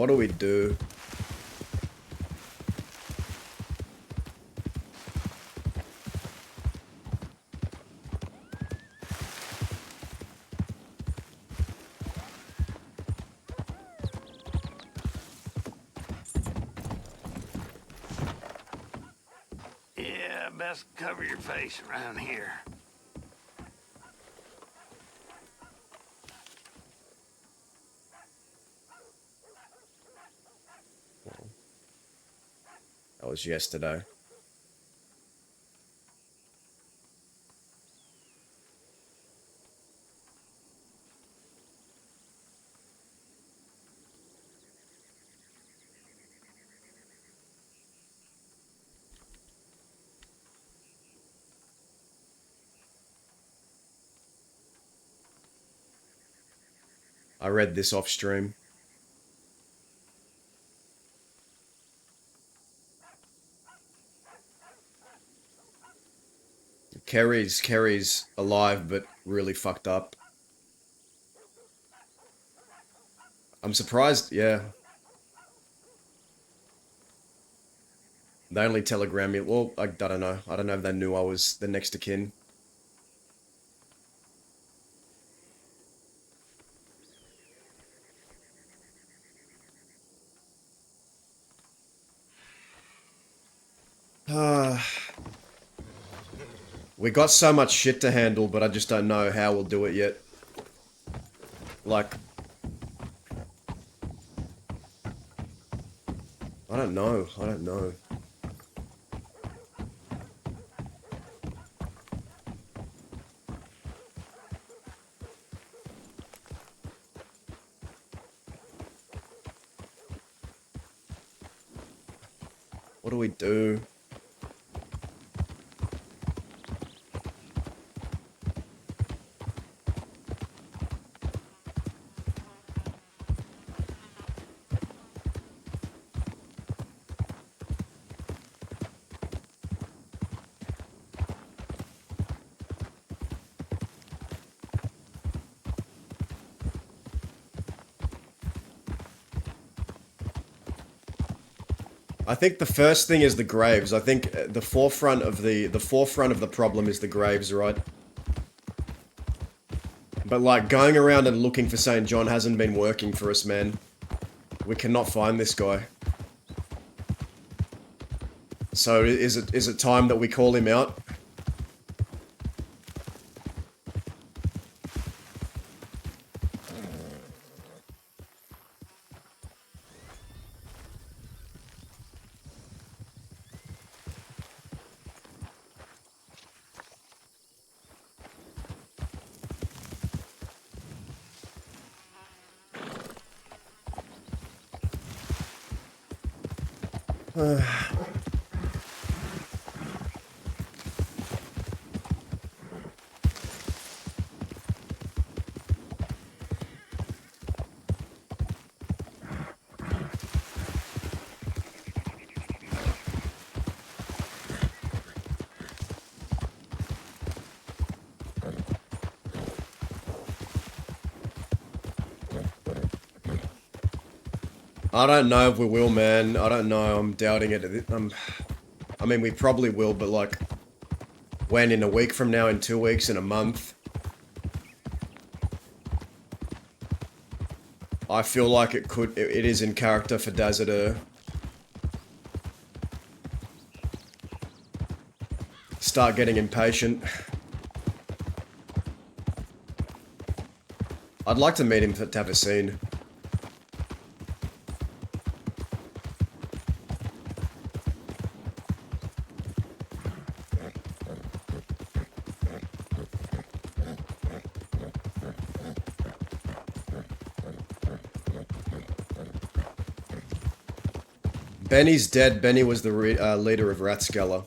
What do we do? Yeah, best cover your face around here. That was yesterday. I read this off stream. Kerry's alive, but really fucked up. I'm surprised, yeah. They only telegram me. Well, I don't know. I don't know if they knew I was the next of kin. We got so much shit to handle, but I just don't know how we'll do it yet. Like, I don't know. I don't know. What do we do? I think the first thing is the graves. I think the forefront of the problem is the graves, right? But like going around and looking for St. John hasn't been working for us, man. We cannot find this guy. So is it time that we call him out? I don't know if we will, man. I don't know. I'm doubting it. I mean, we probably will, but like, when? In a week from now, in 2 weeks, in a month? I feel like it is in character for Dazza to start getting impatient. I'd like to meet him to have a scene. Benny's dead. Benny was the leader of Rathskeller.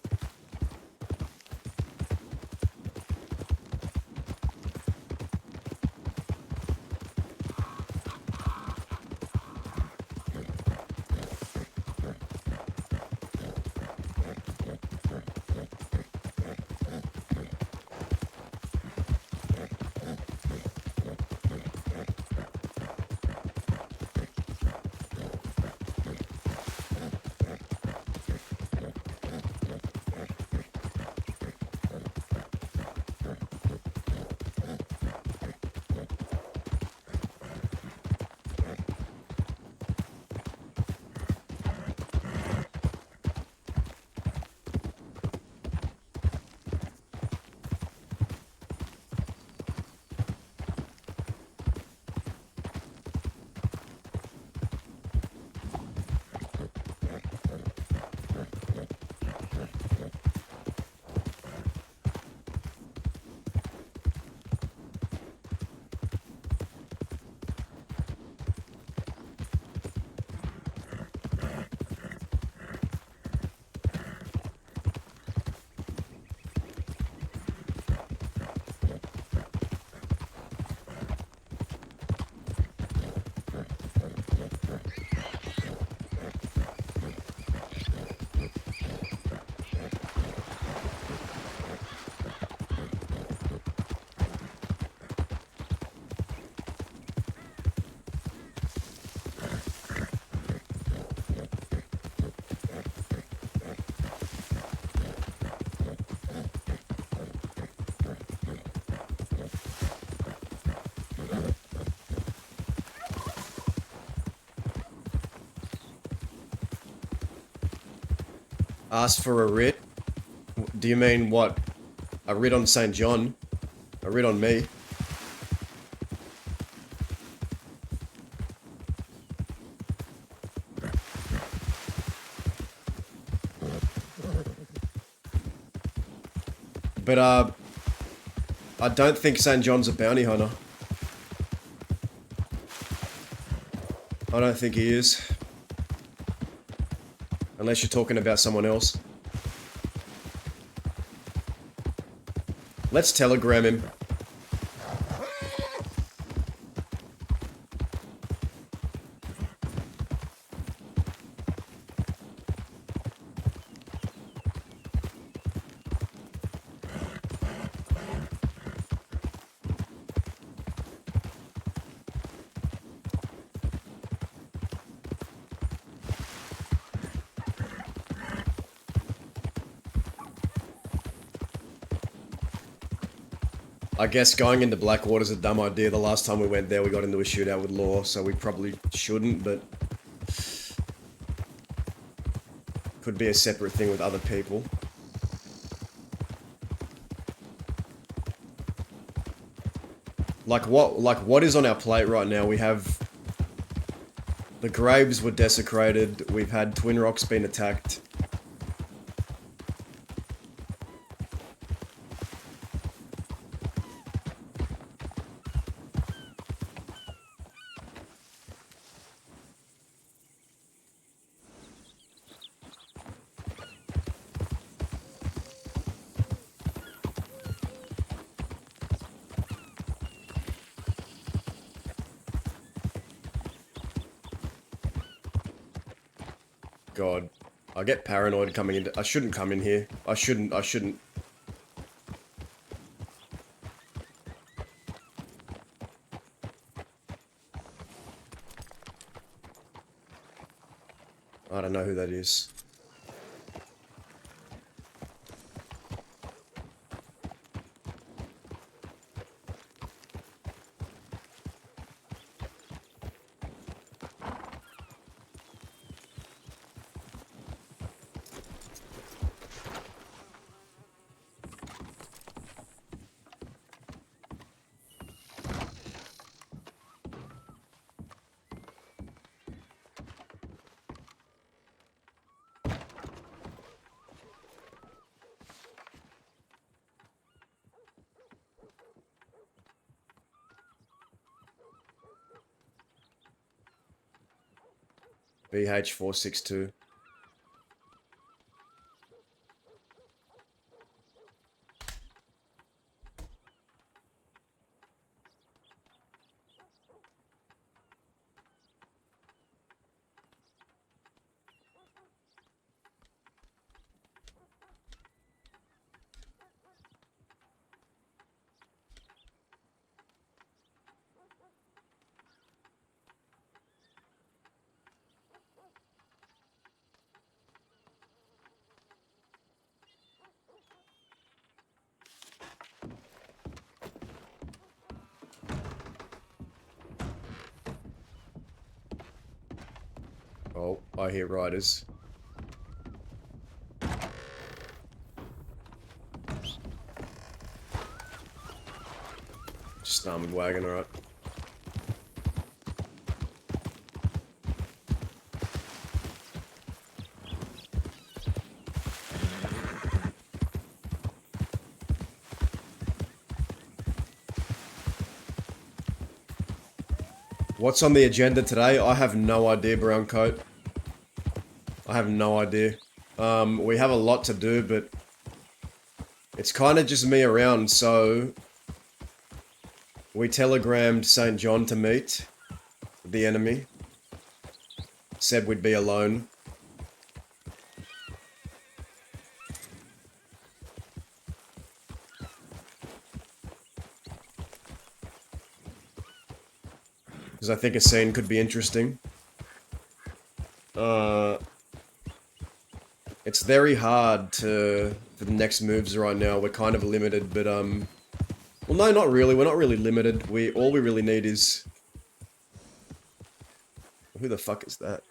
Asked for a writ? Do you mean what? A writ on St. John? A writ on me? But, I don't think St. John's a bounty hunter. I don't think he is. Unless you're talking about someone else. Let's telegram him. I guess going into Blackwater's a dumb idea. The last time we went there, we got into a shootout with Law, so we probably shouldn't, but... Could be a separate thing with other people. Like what is on our plate right now? We have... The graves were desecrated, we've had Twin Rocks been attacked. God, I get paranoid coming into... I shouldn't come in here. I shouldn't. I don't know who that is. BH462. Oh, I hear riders. Just armored wagon, alright. What's on the agenda today? I have no idea, brown coat. I have no idea. We have a lot to do, but it's kind of just me around, so we telegrammed St. John to meet the enemy. Said we'd be alone. Because I think a scene could be interesting. It's very hard for the next moves right now. We're kind of limited, but well, no, not really. We're not really limited. All we really need is... Who the fuck is that?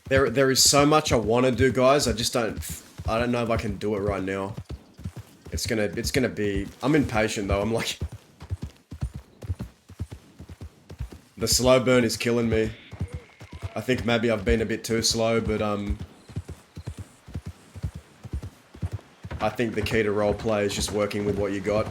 There is so much I want to do, guys. I don't know if I can do it right now. It's gonna be... I'm impatient, though. I'm like... The slow burn is killing me. I think maybe I've been a bit too slow, but, I think the key to roleplay is just working with what you got.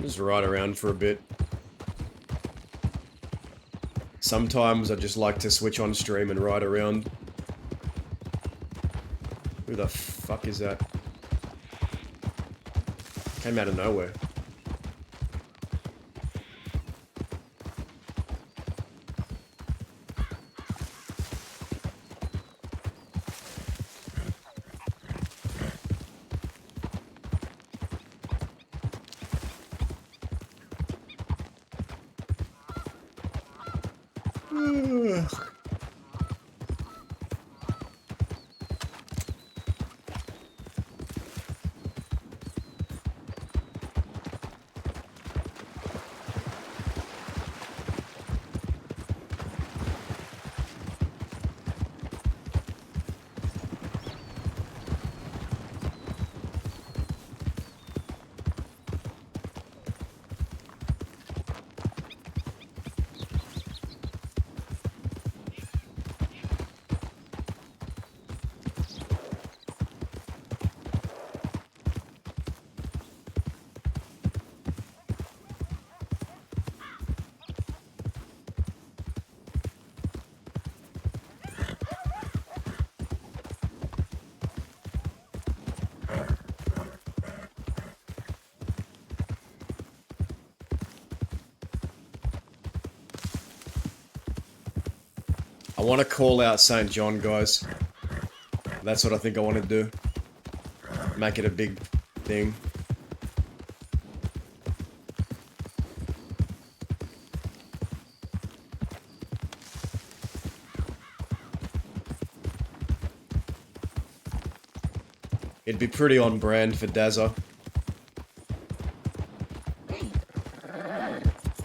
Just ride around for a bit. Sometimes I just like to switch on stream and ride around. Who the fuck is that? Came out of nowhere. I want to call out St. John, guys. That's what I think I want to do. Make it a big thing. It'd be pretty on brand for Dazza.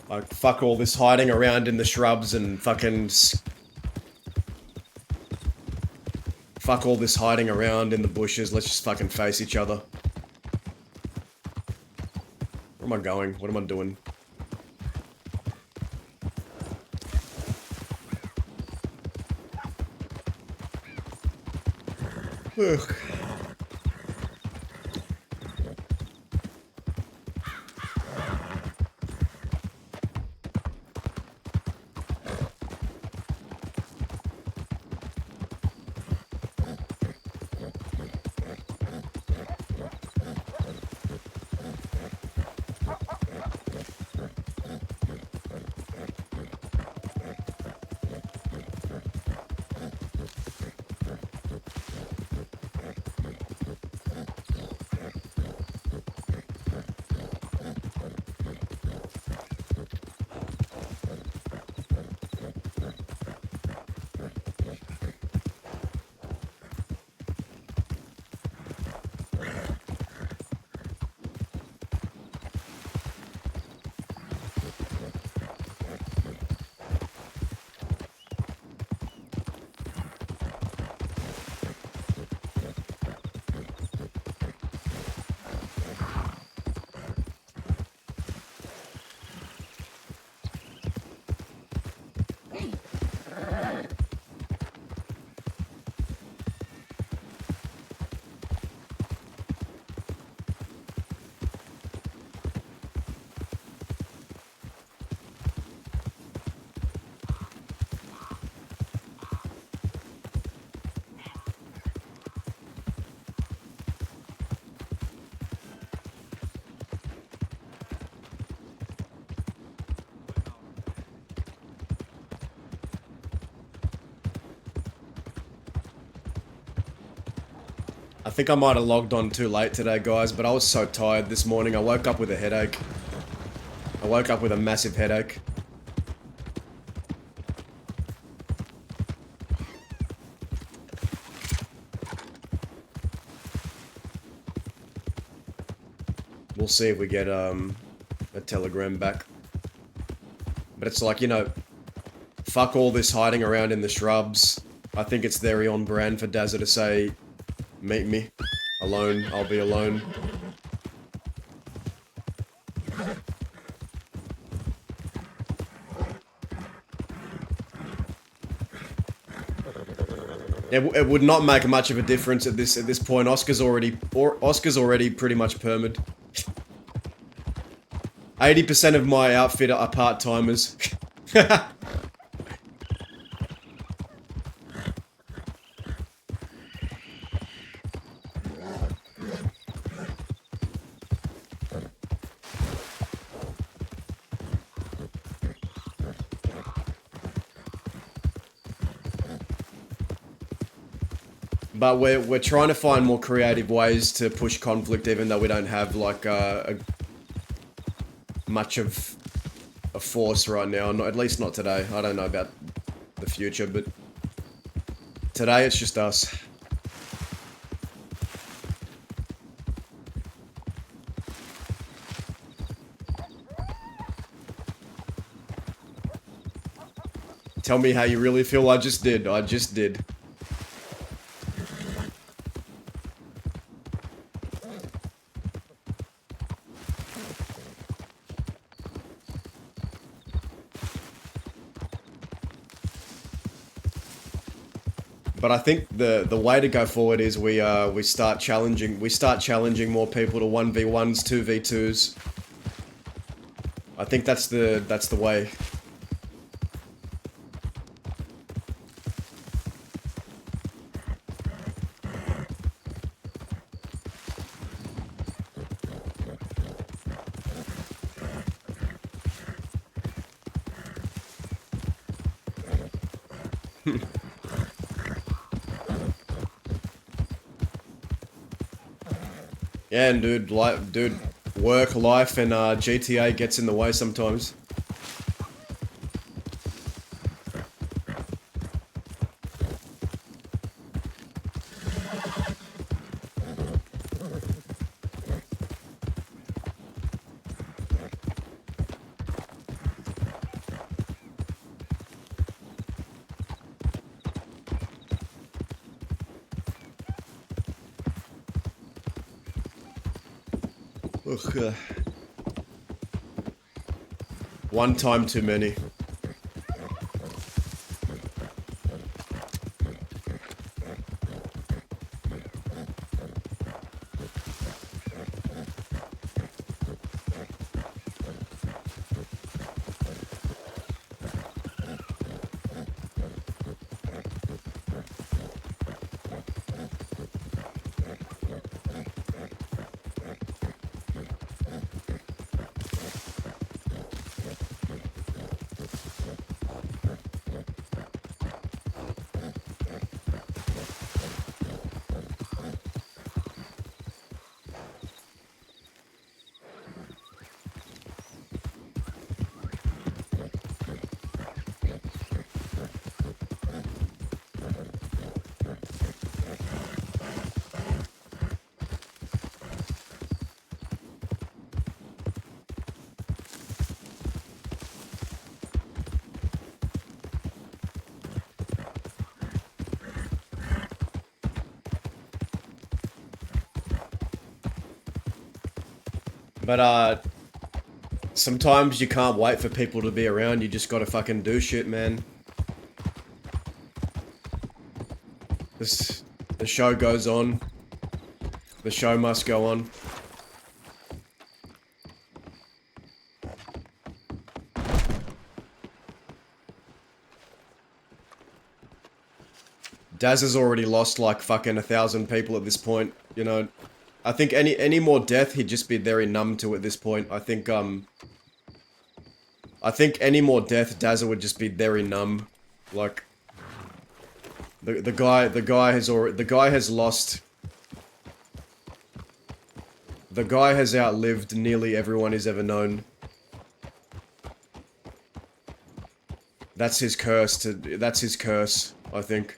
Like, fuck all this hiding around in the shrubs and fucking... Fuck all this hiding around in the bushes. Let's just fucking face each other. Where am I going? What am I doing? Ugh. I think I might have logged on too late today, guys, but I was so tired this morning. I woke up with a headache. I woke up with a massive headache. We'll see if we get a telegram back. But it's like, you know, fuck all this hiding around in the shrubs. I think it's very on brand for Dazza to say, meet me. Alone, I'll be alone. It would not make much of a difference at this point. Oscar's already pretty much permed. 80% of my outfit are part-timers. But we're trying to find more creative ways to push conflict, even though we don't have like much of a force right now. Not, at least not today. I don't know about the future, but today it's just us. Tell me how you really feel. I just did. I just did. But I think the way to go forward is we start challenging more people to 1v1s, 2v2s. I think that's the way. Yeah, and dude, work, life, and GTA gets in the way sometimes. Ugh. One time too many. But, sometimes you can't wait for people to be around, you just gotta fucking do shit, man. The show goes on. The show must go on. Daz has already lost like fucking 1,000 people at this point, you know. I think any more death, he'd just be very numb to at this point. I think any more death, Dazza would just be very numb. Like the guy has lost The guy has outlived nearly everyone he's ever known. That's his curse that's his curse, I think.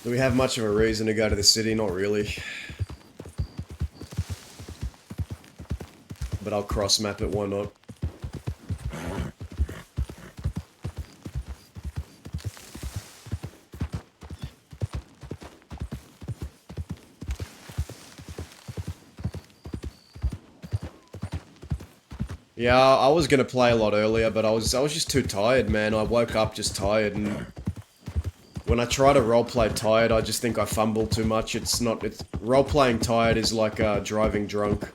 Do we have much of a reason to go to the city? Not really. But I'll cross-map it, why not? Yeah, I was gonna play a lot earlier, but I was just too tired, man. I woke up just tired, and when I try to roleplay tired, I just think I fumble too much. Role-playing tired is like driving drunk.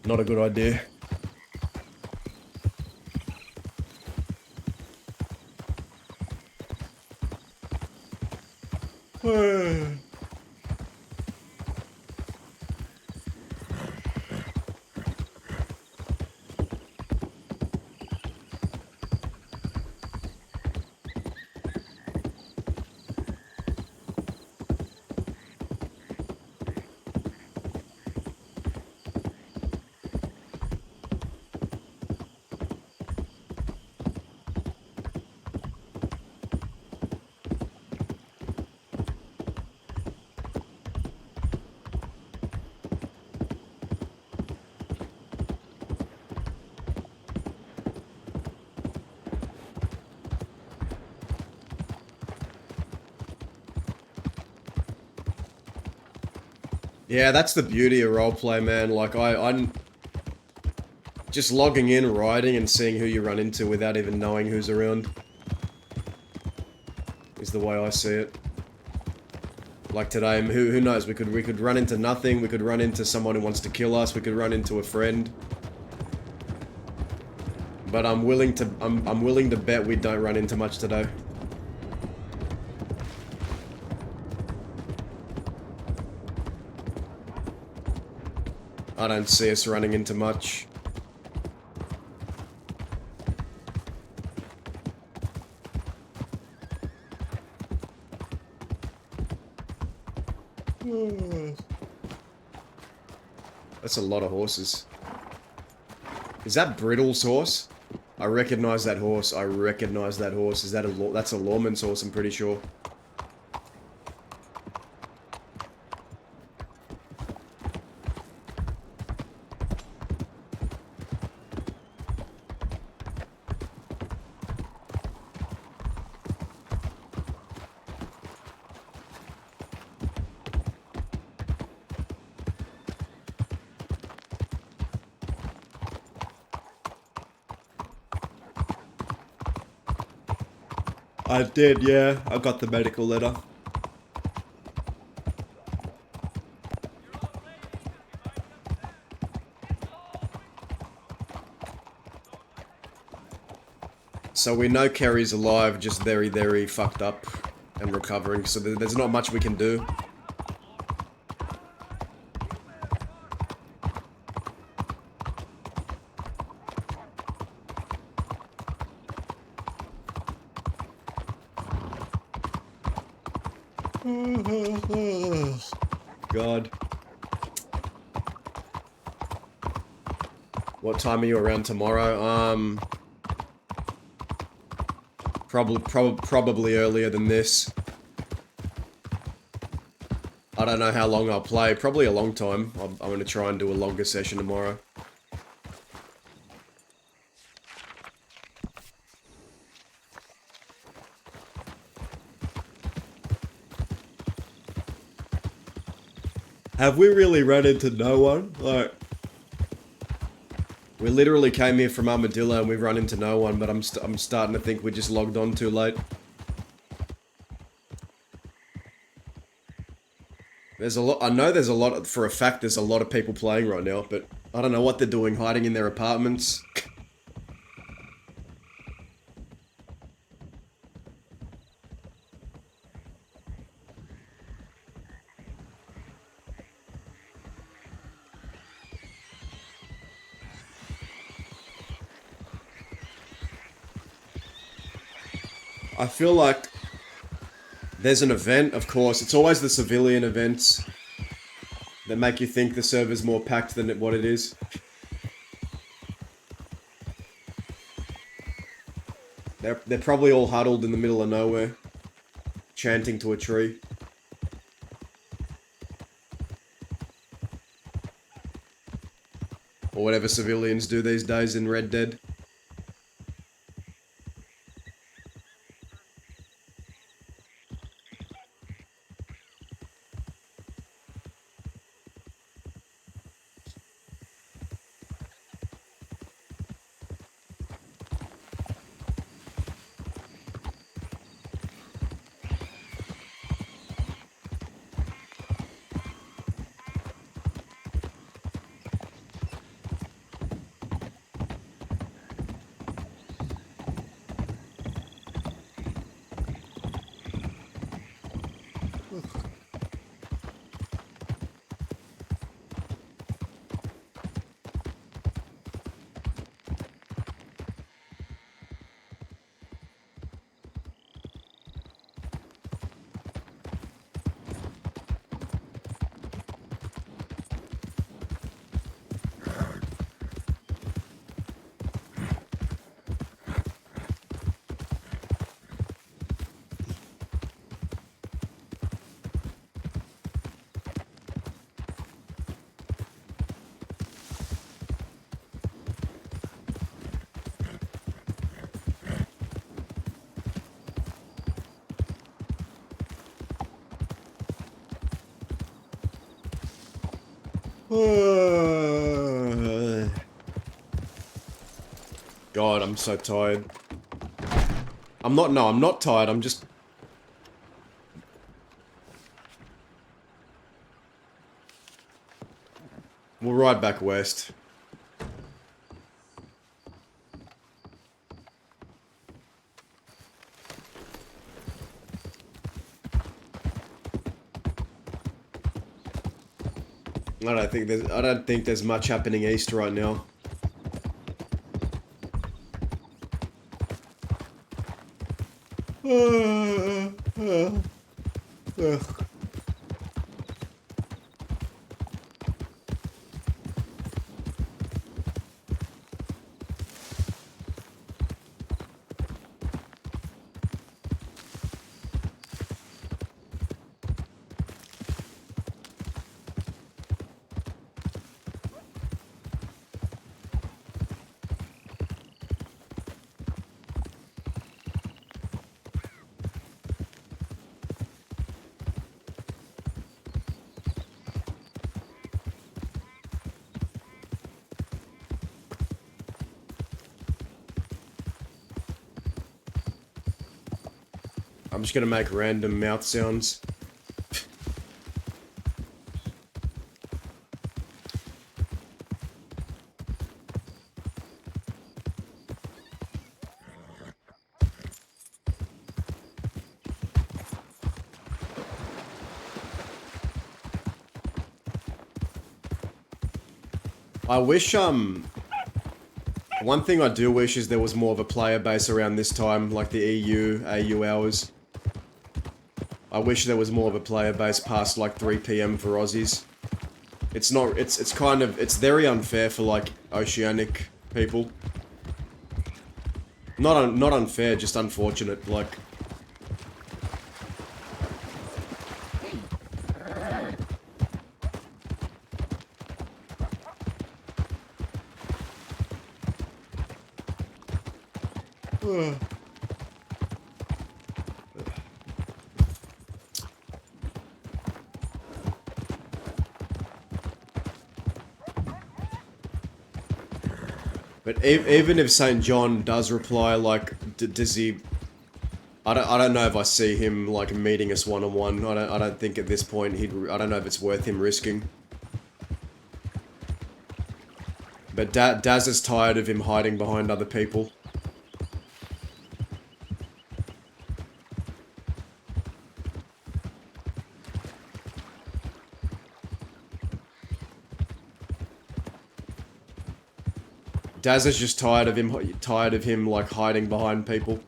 Not a good idea. Yeah, that's the beauty of roleplay, man. Like, I'm just logging in, riding, and seeing who you run into without even knowing who's around is the way I see it. Like today, who knows? We could run into nothing. We could run into someone who wants to kill us. We could run into a friend. But I'm willing to bet we don't run into much today. I don't see us running into much. That's a lot of horses. Is that Brittle's horse? I recognize that horse. I recognize that horse. Is that that's a Lawman's horse, I'm pretty sure. I did, yeah. I got the medical letter. So we know Kerry's alive, just very, very fucked up and recovering, so there's not much we can do. God. What time are you around tomorrow? Probably earlier than this. I don't know how long I'll play. Probably a long time. I'm going to try and do a longer session tomorrow. Have we really run into no one? Like, we literally came here from Armadillo and we've run into no one, but I'm starting to think we just logged on too late. There's a lot, I know there's a lot, for a fact there's a lot of people playing right now, but I don't know what they're doing, hiding in their apartments. I feel like there's an event, of course, it's always the civilian events that make you think the server's more packed than what it is. They're probably all huddled in the middle of nowhere, chanting to a tree. Or whatever civilians do these days in Red Dead. God, I'm so tired. I'm not tired, I'm just... We'll ride back west. I don't think there's much happening east right now. I'm just gonna make random mouth sounds. I wish, one thing I do wish is there was more of a player base around this time, like the EU, AU hours. I wish there was more of a player base past like 3 PM for Aussies. It's not, it's kind of, it's very unfair for like Oceanic people. Not unfair, just unfortunate, like... But even if St. John does reply, like, does he... I don't know if I see him, like, meeting us one-on-one. I don't think at this point I don't know if it's worth him risking. But Daz is tired of him hiding behind other people. Daz is just tired of him like hiding behind people.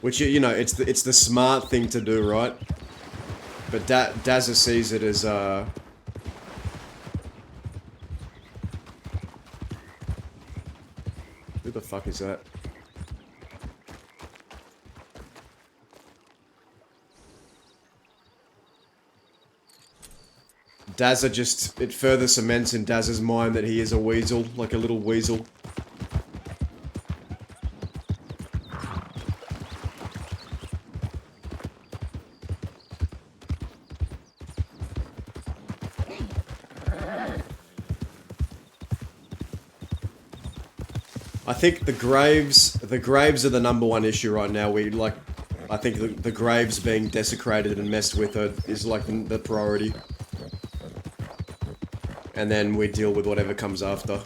Which, you know, it's the smart thing to do, right? But Dazza sees it as, who the fuck is that? Dazza just, it further cements in Dazza's mind that he is a weasel, like a little weasel. I think the graves are the #1 issue right now. I think the graves being desecrated and messed with is like the priority. And then we deal with whatever comes after.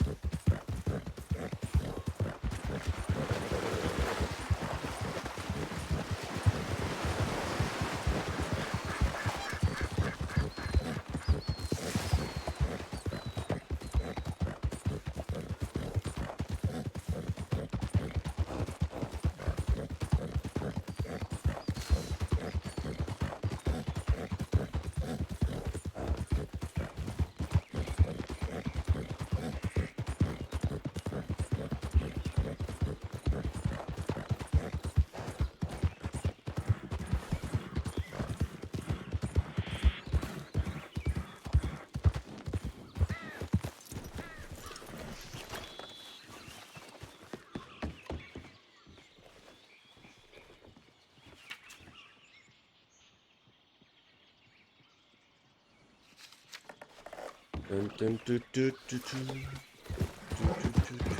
Dun, dun, dun, dun, dun, dun. Dun, dun, dun, dun.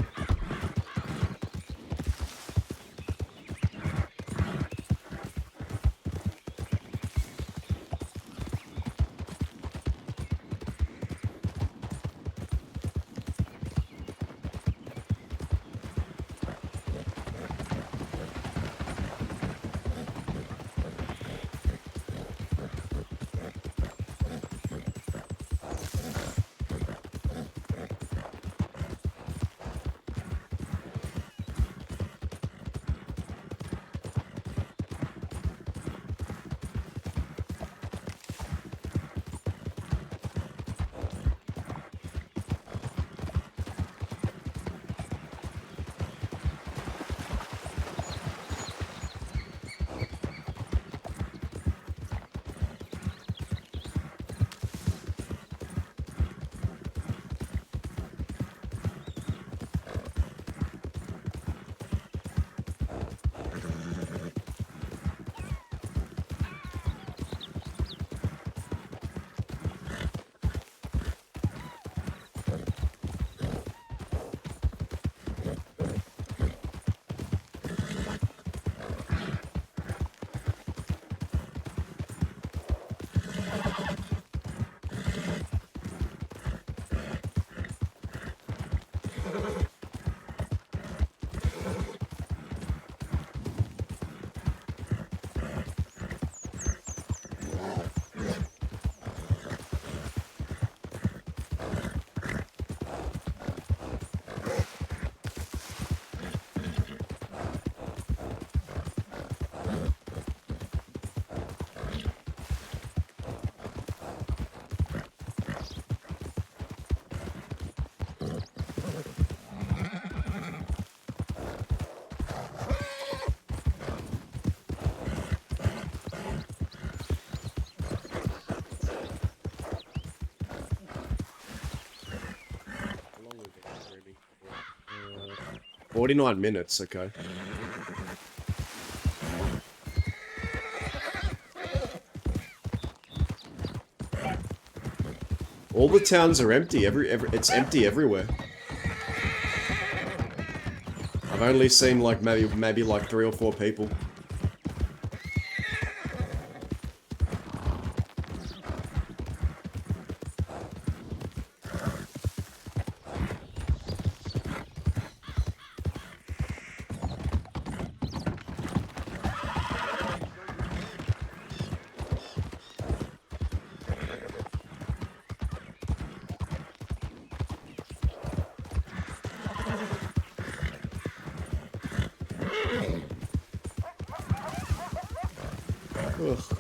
49 minutes, okay. All the towns are empty. It's empty everywhere. I've only seen like maybe like 3 or 4 people. Ugh.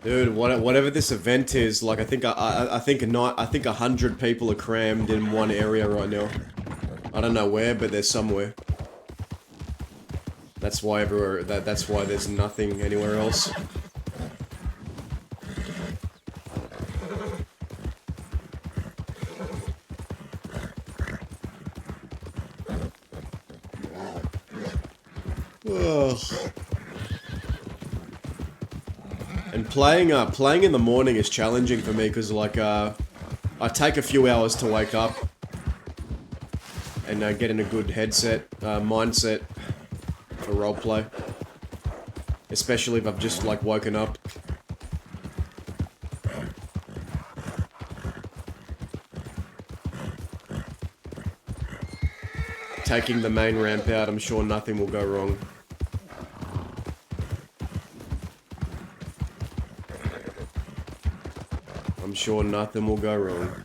Dude, whatever this event is, like I think 100 people are crammed in one area right now. I don't know where, but they're somewhere. That's why that's why there's nothing anywhere else. Ugh. And playing in the morning is challenging for me because like I take a few hours to wake up and get in a good mindset for roleplay, especially if I've just like woken up. Taking the main ramp out, I'm sure nothing will go wrong. I'm sure nothing will go wrong.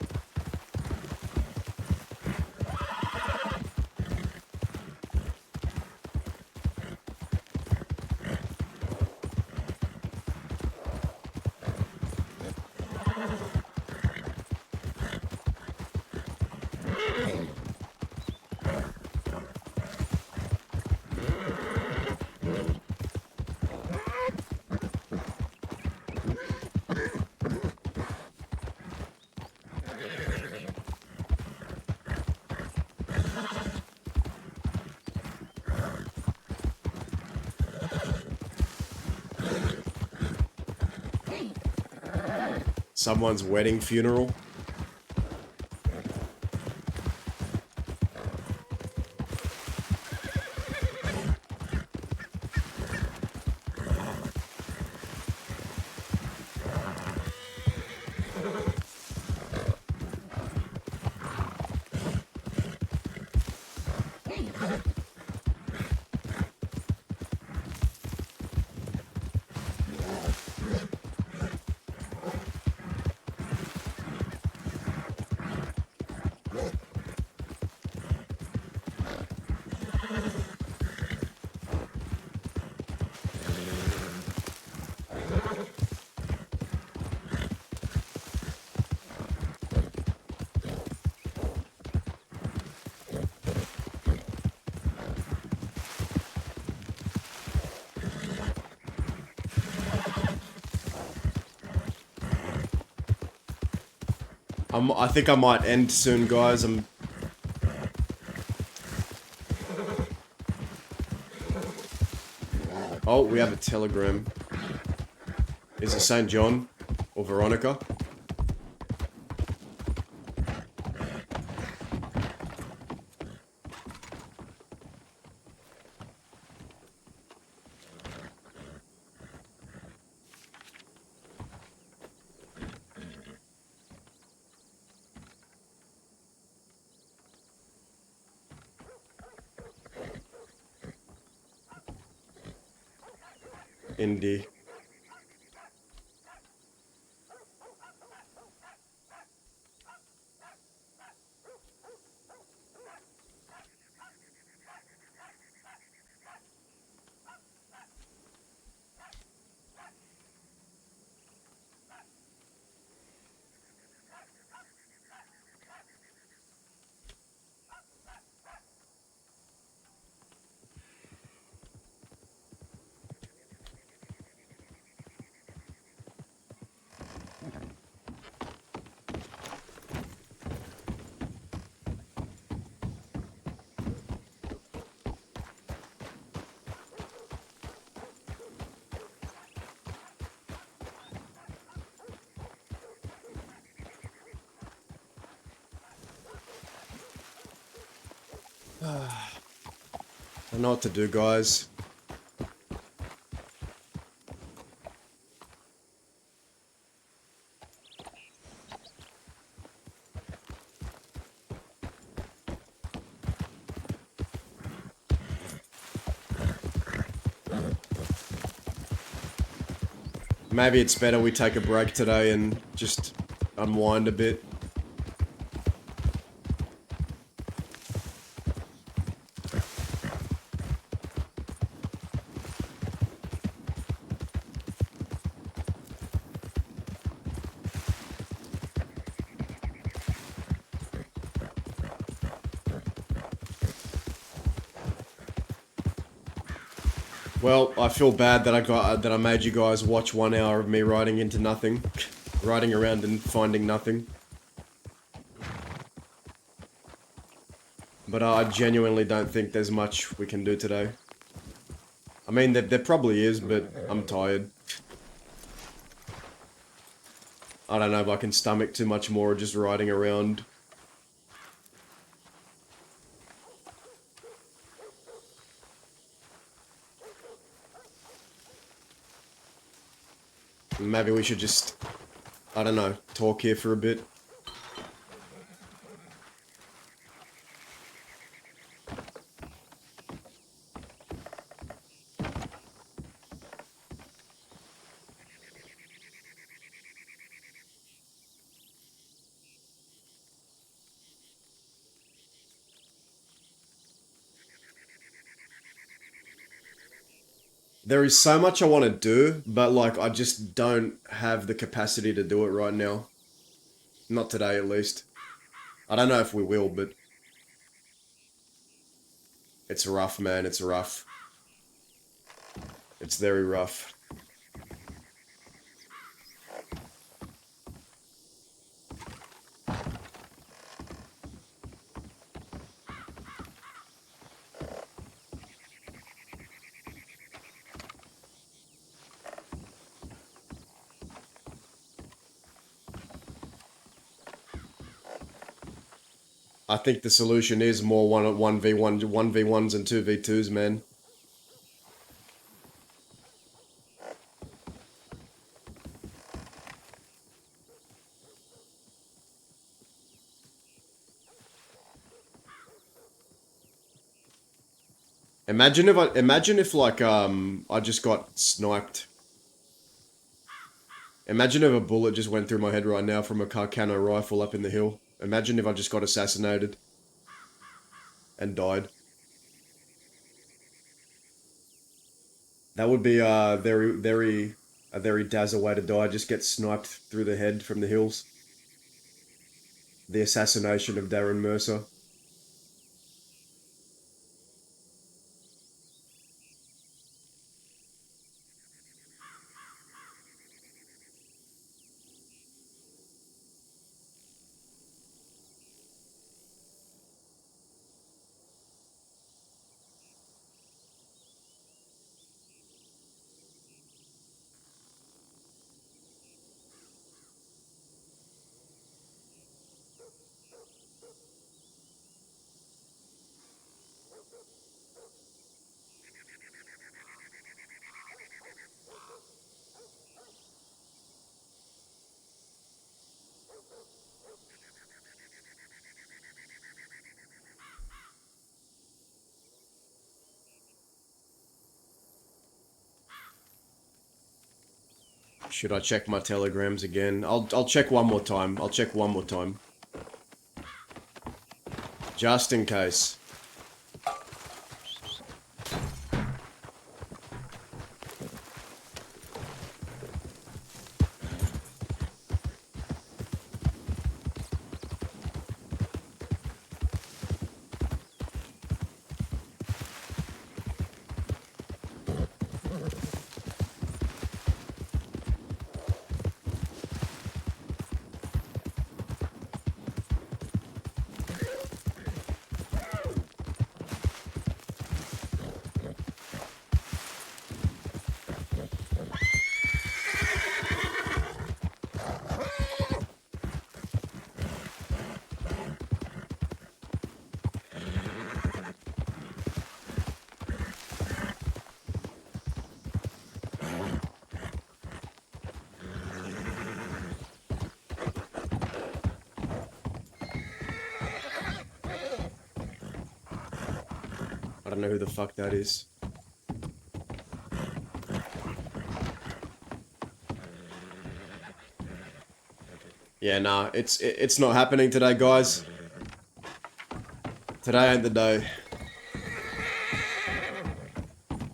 Someone's wedding funeral. I think I might end soon, guys. Oh, we have a telegram. Is it St. John or Veronica? Indie. I know what to do, guys. Maybe it's better we take a break today and just unwind a bit. Well, I feel bad that I made you guys watch 1 hour of me riding into nothing, riding around and finding nothing. But I genuinely don't think there's much we can do today. I mean, there probably is, but I'm tired. I don't know if I can stomach too much more just riding around. Maybe we should just, I don't know, talk here for a bit. There is so much I want to do, but like I just don't have the capacity to do it right now. Not today, at least. I don't know if we will, but it's rough, man. It's rough. It's very rough. I think the solution is more 1v1, 1v1s and 2v2s, man. Imagine if like I just got sniped. Imagine if a bullet just went through my head right now from a Carcano rifle up in the hill. Imagine if I just got assassinated and died. That would be a very dazzle way to die. Just get sniped through the head from the hills. The assassination of Darren Mercer. Should I check my telegrams again? I'll check one more time. I'll check one more time. Just in case. I don't know who the fuck that is. Yeah, nah, it's not happening today, guys. Today ain't the day.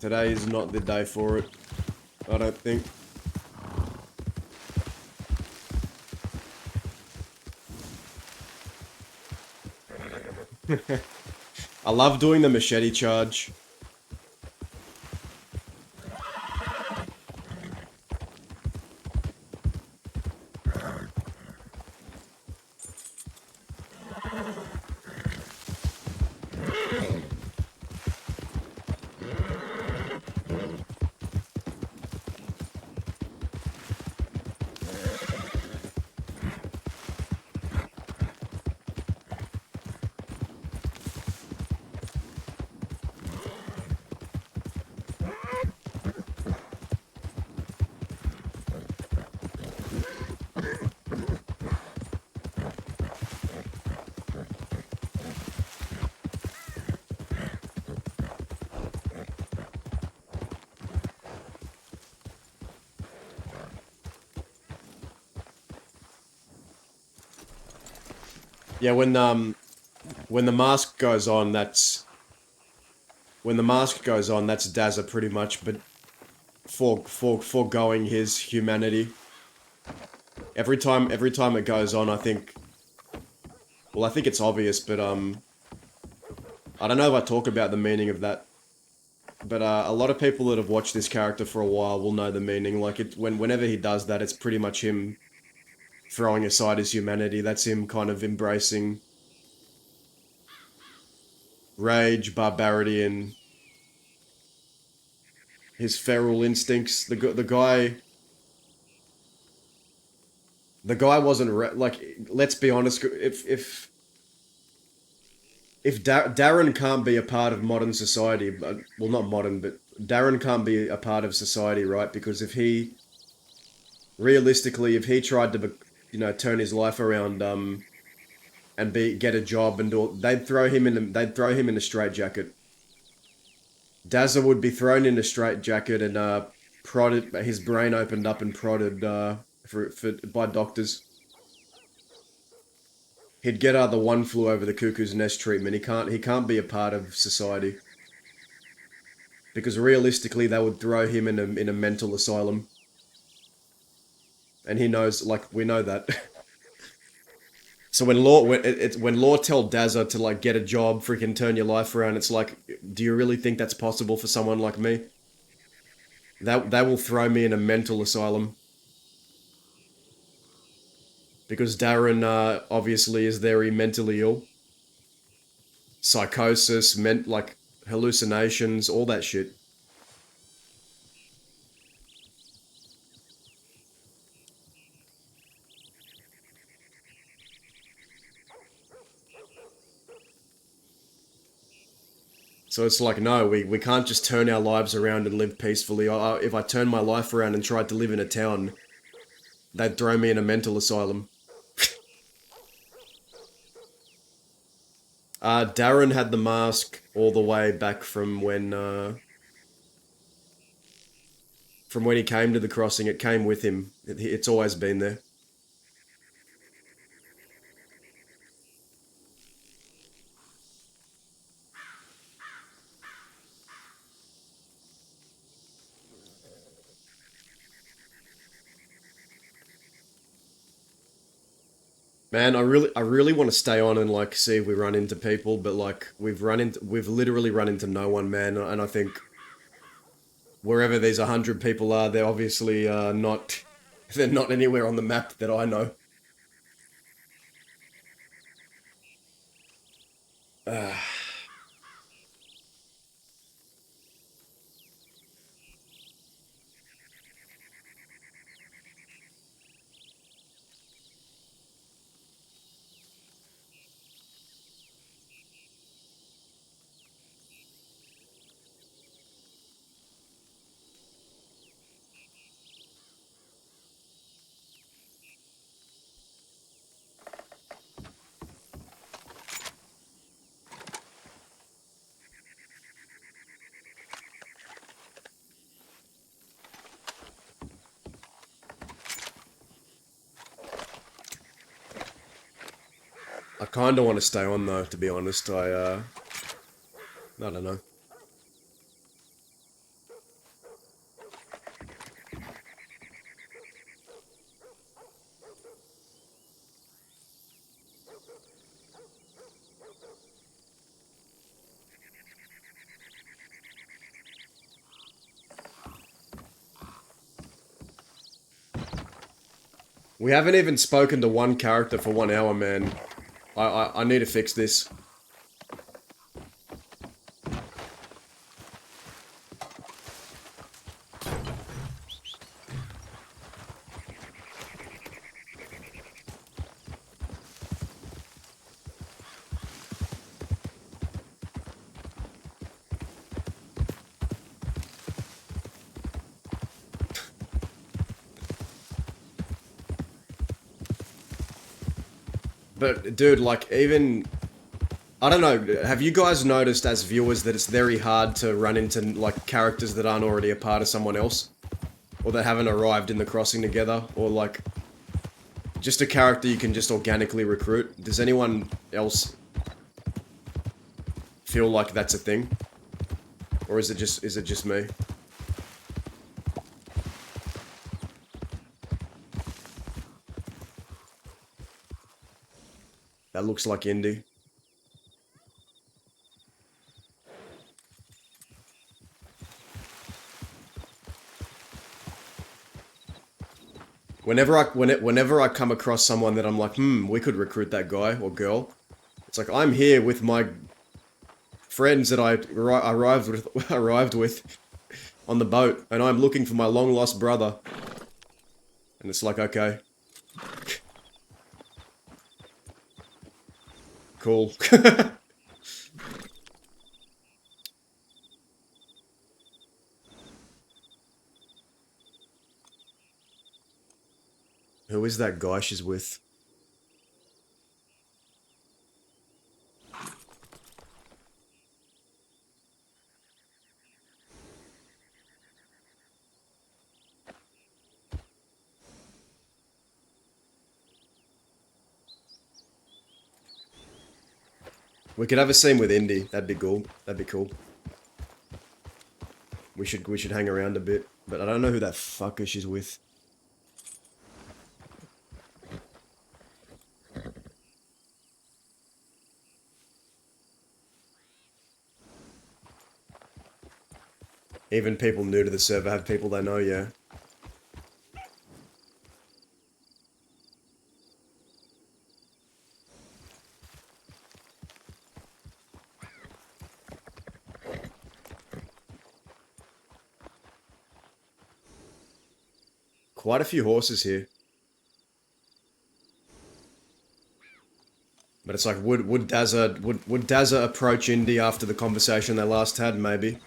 Today is not the day for it. I don't think. I love doing the machete charge. Yeah, when the mask goes on, that's Dazza pretty much, but foregoing his humanity. Every time it goes on, I think it's obvious, but I don't know if I talk about the meaning of that, but a lot of people that have watched this character for a while will know the meaning. Like whenever he does that, it's pretty much him throwing aside his humanity. That's him kind of embracing rage, barbarity, and his feral instincts. The guy wasn't like. Let's be honest. If Darren can't be a part of modern society, well, not modern, but Darren can't be a part of society, right? Because realistically, if he tried to, turn his life around, and get a job and do, they'd throw him in a straitjacket. Dazza would be thrown in a straitjacket and prodded, his brain opened up and prodded by doctors. He'd get the one flew over the cuckoo's nest treatment. He can't be a part of society. Because realistically they would throw him in a mental asylum. And he knows, like, we know that. So when law tell Dazza to like get a job, freaking turn your life around, it's like, do you really think that's possible for someone like me? That will throw me in a mental asylum. Because Darren obviously is very mentally ill. Psychosis, like hallucinations, all that shit. So it's like, no, we can't just turn our lives around and live peacefully. If I turn my life around and tried to live in a town, they'd throw me in a mental asylum. Darren had the mask all the way back from when From when he came to the crossing, it came with him. It's always been there. Man, I really want to stay on and like see if we run into people, but like we've literally run into no one, man. And I think wherever these 100 people are, they're obviously not, they're not anywhere on the map that I know. I kind of want to stay on though, to be honest. I don't know. We haven't even spoken to one character for 1 hour, man. I need to fix this. But dude, like even I don't know, have you guys noticed as viewers that it's very hard to run into like characters that aren't already a part of someone else? Or that haven't arrived in the crossing together? Or like just a character you can just organically recruit? Does anyone else feel like that's a thing? Or is it just me? That looks like Indy. Whenever I come across someone that I'm like, we could recruit that guy or girl, it's like I'm here with my friends that I arrived with on the boat, and I'm looking for my long lost brother. And it's like, okay, cool. Who is that guy she's with? We could have a scene with Indy. That'd be cool. That'd be cool. We should hang around a bit, but I don't know who that fucker she's with. Even people new to the server have people they know, yeah. Quite a few horses here. But it's like, would Dazza approach Indy after the conversation they last had? Maybe.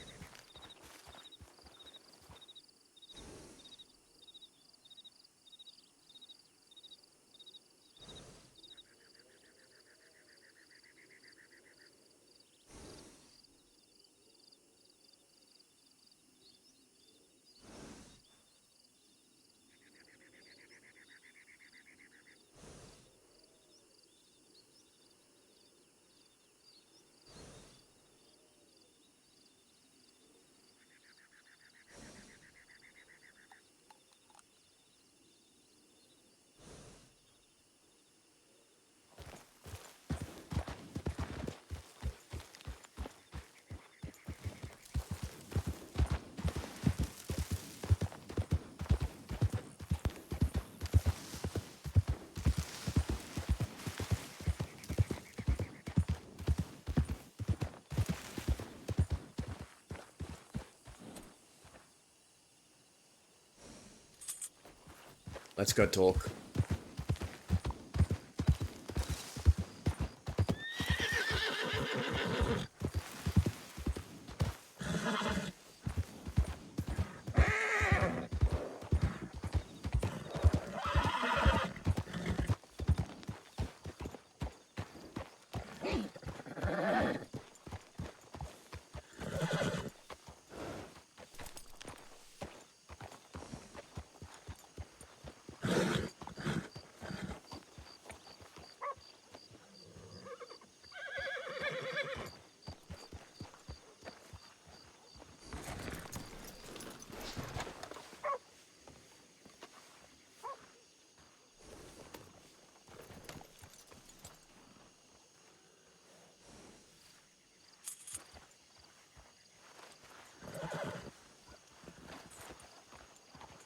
Let's go talk.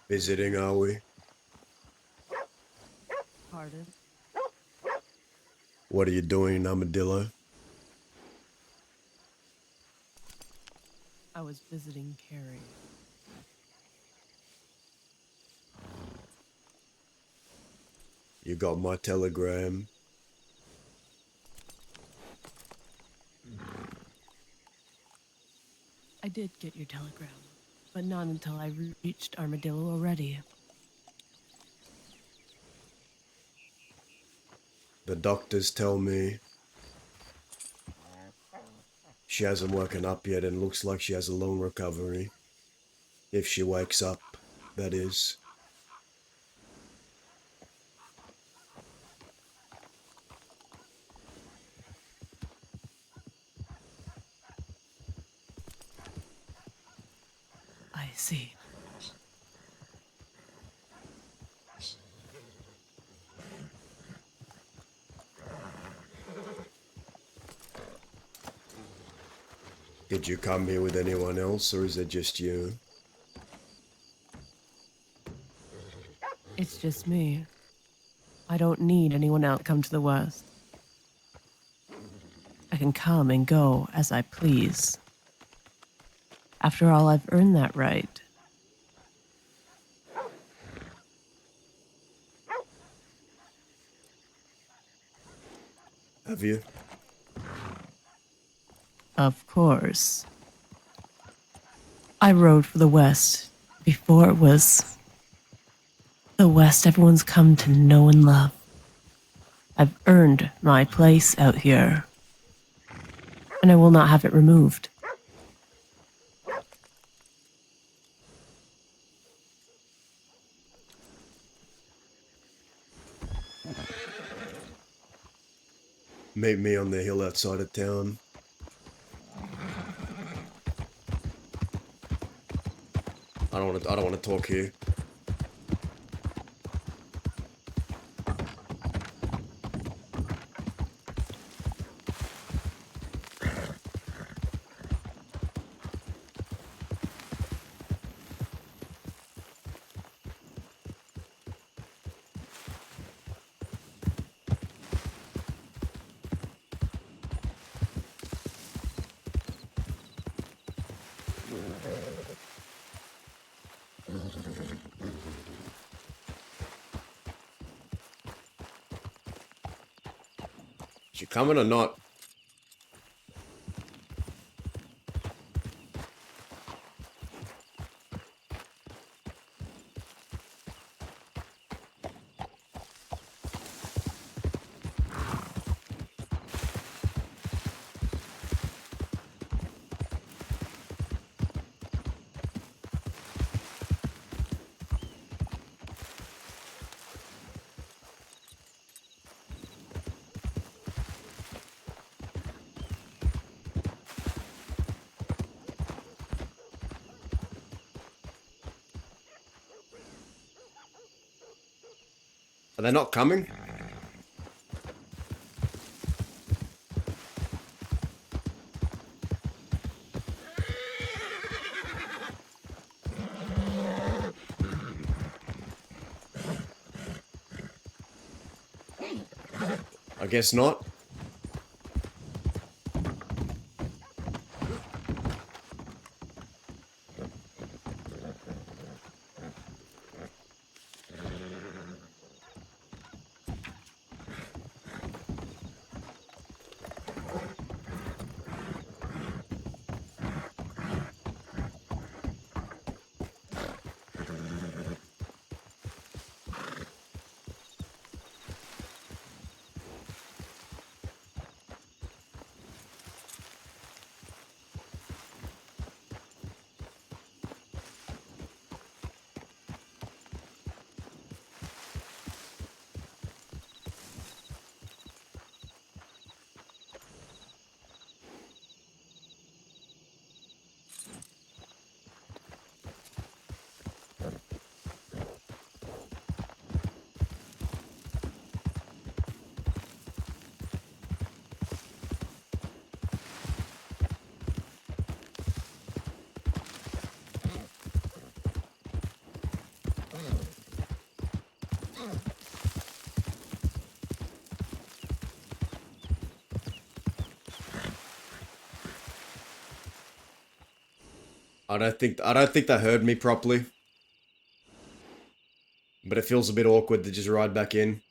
Visiting, are we? Pardon? What are you doing, Armadillo? I was visiting Carrie. You got my telegram. I did get your telegram, but not until I reached Armadillo already. The doctors tell me she hasn't woken up yet and looks like she has a long recovery. If she wakes up, that is. I see. Did you come here with anyone else, or is it just you? It's just me. I don't need anyone else to come to the West. I can come and go as I please. After all, I've earned that right. Have you? Of course. I rode for the West before it was the West everyone's come to know and love. I've earned my place out here, and I will not have it removed. Meet me on the hill outside of town. I don't want to talk here. Is you coming or not? Are they not coming? I guess not. I don't think they heard me properly. But it feels a bit awkward to just ride back in.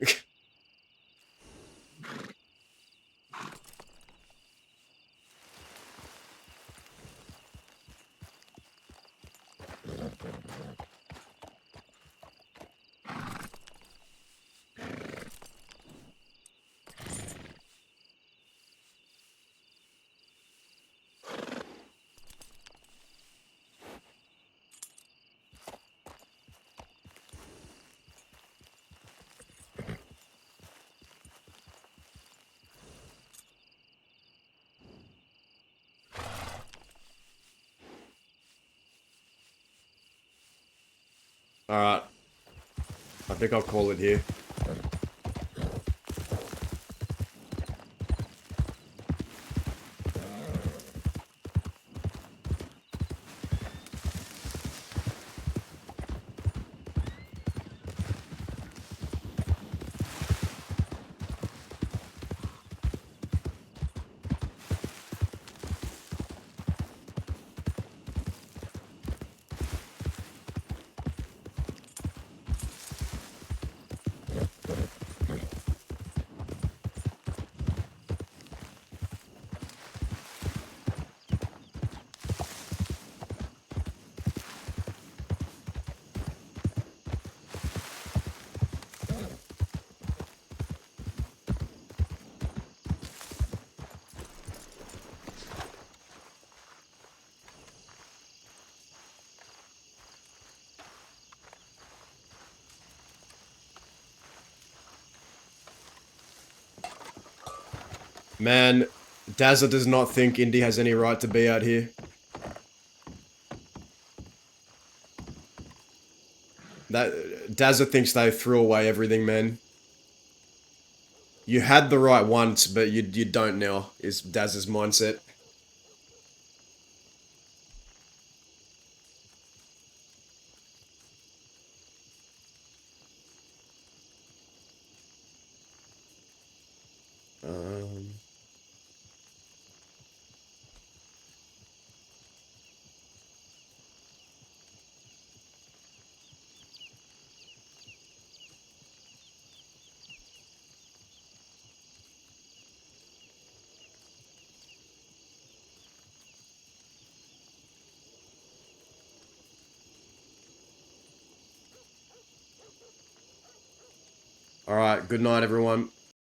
Alright. I think I'll call it here. Man, Dazza does not think Indy has any right to be out here. Dazza thinks they threw away everything, man. You had the right once, but you don't now, is Dazza's mindset. Um... Alright, good night, everyone.